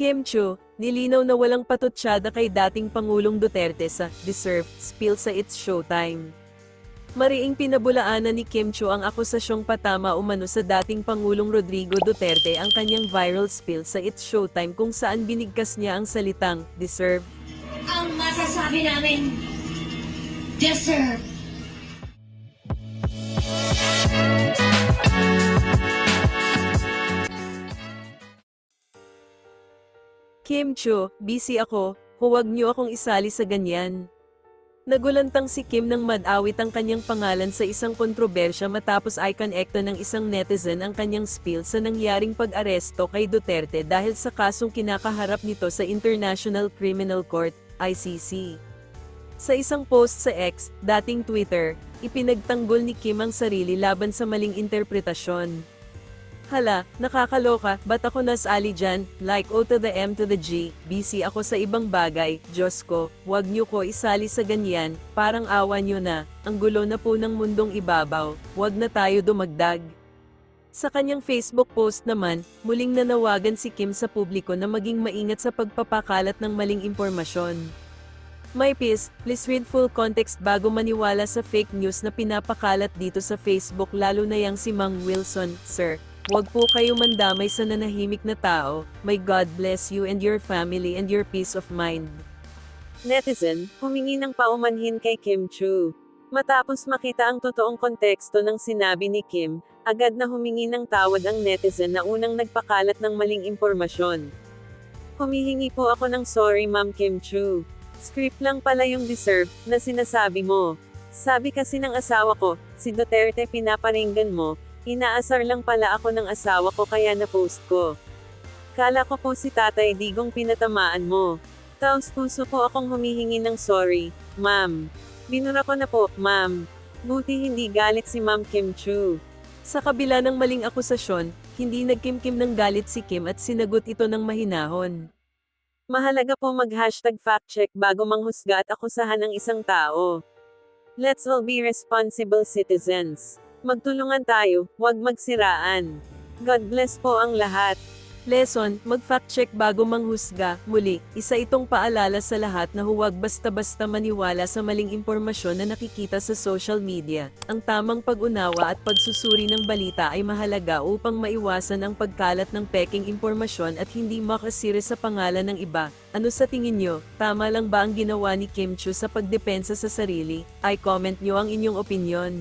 Kim Chiu, nilinaw na walang patutsada kay dating Pangulong Duterte sa "Deserve" spill sa It's Showtime. Mariing pinabulaanan ni Kim Chiu ang akusasyong patama umano sa dating Pangulong Rodrigo Duterte ang kanyang viral spill sa It's Showtime kung saan binigkas niya ang salitang "deserve". Ang masasabi namin, deserve. Kim Chiu, busy ako, huwag niyo akong isali sa ganyan. Nagulantang si Kim nang madawit ang kanyang pangalan sa isang kontrobersya matapos icon-ekta ng isang netizen ang kanyang spill sa nangyaring pag-aresto kay Duterte dahil sa kasong kinakaharap nito sa International Criminal Court, ICC. Sa isang post sa X, dating Twitter, ipinagtanggol ni Kim ang sarili laban sa maling interpretasyon. "Hala, nakakaloka, ba't ako nasali dyan, like O to the M to the G, busy ako sa ibang bagay, Diyos ko, wag niyo ko isali sa ganyan, parang awa niyo na, ang gulo na po ng mundong ibabaw, wag na tayo dumagdag." Sa kanyang Facebook post naman, muling nanawagan si Kim sa publiko na maging maingat sa pagpapakalat ng maling impormasyon. "My peace, please read full context bago maniwala sa fake news na pinapakalat dito sa Facebook lalo na yang si Mang Wilson, sir. Huwag po kayo mandamay sa nanahimik na tao, may God bless you and your family and your peace of mind." Netizen, humingi ng paumanhin kay Kim Chiu. Matapos makita ang totoong konteksto ng sinabi ni Kim, agad na humingi ng tawad ang netizen na unang nagpakalat ng maling impormasyon. "Humihingi po ako ng sorry Ma'am Kim Chiu. Script lang pala yung deserve na sinasabi mo. Sabi kasi ng asawa ko, si Duterte pinaparinggan mo. Inaasar lang pala ako ng asawa ko kaya na-post ko. Kala ko po si Tatay Digong pinatamaan mo. Taos puso po akong humihingi ng sorry, ma'am. Binura ko na po, ma'am." Buti hindi galit si Ma'am Kim Chiu. Sa kabila ng maling akusasyon, hindi nagkimkim ng galit si Kim at sinagot ito ng mahinahon. "Mahalaga po mag-hashtag fact-check bago manghusga at akusahan ang isang tao. Let's all be responsible citizens. Magtulungan tayo, huwag magsiraan. God bless po ang lahat." Lesson, mag-fact-check bago manghusga. Muli, isa itong paalala sa lahat na huwag basta-basta maniwala sa maling impormasyon na nakikita sa social media. Ang tamang pag-unawa at pagsusuri ng balita ay mahalaga upang maiwasan ang pagkalat ng peking impormasyon at hindi makasira sa pangalan ng iba. Ano sa tingin nyo? Tama lang ba ang ginawa ni Kim Chiu sa pagdepensa sa sarili? I-comment nyo ang inyong opinyon.